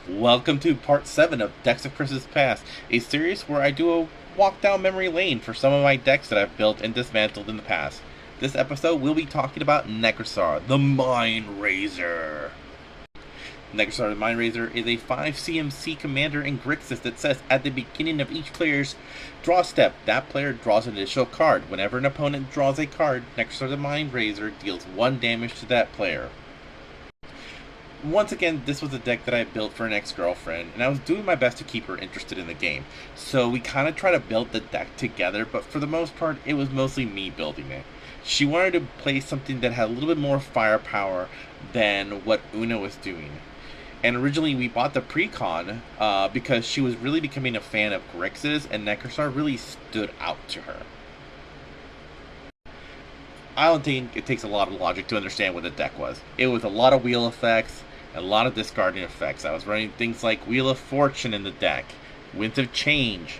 Welcome to part 7 of Decks of Chris's Past, a series where I do a walk down memory lane for some of my decks that I've built and dismantled in the past. This episode, we'll be talking about NEKUSAR the Mind Razor. NEKUSAR the Mind Razor is a 5 CMC commander in Grixis that says at the beginning of each player's draw step, that player draws an additional card. Whenever an opponent draws a card, NEKUSAR the Mind Razor deals 1 damage to that player. Once again, this was a deck that I built for an ex-girlfriend, and I was doing my best to keep her interested in the game. So we kind of tried to build the deck together, but for the most part, it was mostly me building it. She wanted to play something that had a little bit more firepower than what Una was doing. And originally we bought the Precon because she was really becoming a fan of Grixis, and NEKUSAR really stood out to her. I don't think it takes a lot of logic to understand what the deck was. It was a lot of wheel effects, a lot of discarding effects. I was running things like Wheel of Fortune in the deck, Winds of Change.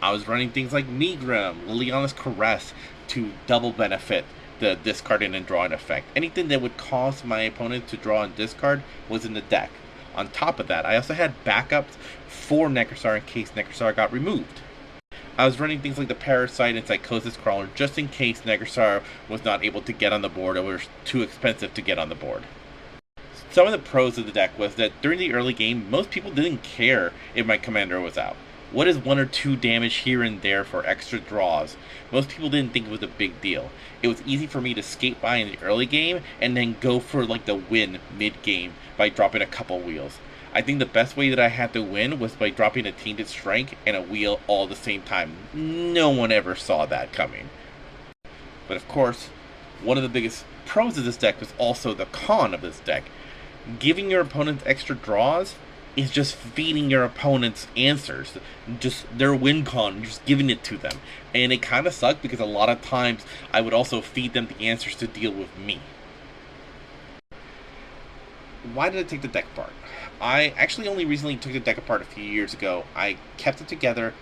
I was running things like Megrim, Liliana's Caress to double benefit the discarding and drawing effect. Anything that would cause my opponent to draw and discard was in the deck. On top of that, I also had backups for NEKUSAR in case NEKUSAR got removed. I was running things like the Parasite and Psychosis Crawler just in case NEKUSAR was not able to get on the board or was too expensive to get on the board. Some of the pros of the deck was that during the early game, most people didn't care if my commander was out. What is 1 or 2 damage here and there for extra draws? Most people didn't think it was a big deal. It was easy for me to skate by in the early game and then go for like the win mid-game by dropping a couple wheels. I think the best way that I had to win was by dropping a Tainted Strike and a wheel all at the same time. No one ever saw that coming. But of course, one of the biggest pros of this deck was also the con of this deck. Giving your opponent extra draws is just feeding your opponent's answers. Just their win con, just giving it to them. And it kind of sucked because a lot of times I would also feed them the answers to deal with me. Why did I take the deck apart? I actually only recently took the deck apart a few years ago. I kept it together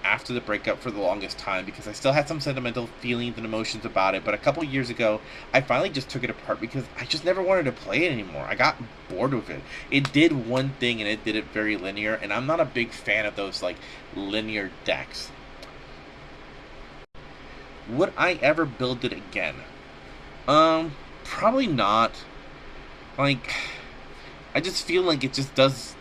after the breakup for the longest time because I still had some sentimental feelings and emotions about it, but a couple years ago I finally just took it apart because I just never wanted to play it anymore. I got bored with it. It did one thing and it did it very linear, and I'm not a big fan of those like linear decks. Would I ever build it again? Probably not. Like, I just feel like it just does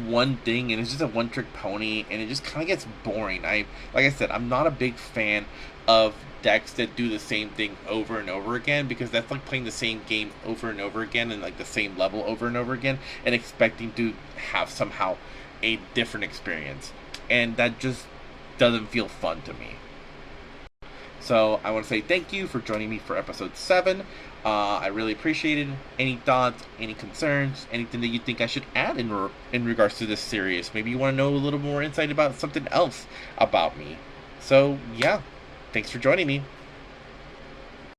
one thing and it's just a one-trick pony and it just kind of gets boring. Like I said, I'm not a big fan of decks that do the same thing over and over again because that's like playing the same game over and over again and like the same level over and over again and expecting to have somehow a different experience. And that just doesn't feel fun to me. So I want to say thank you for joining me for episode 7. I really appreciate it. Any thoughts, any concerns, anything that you think I should add in regards to this series? Maybe you want to know a little more insight about something else about me. So yeah, thanks for joining me.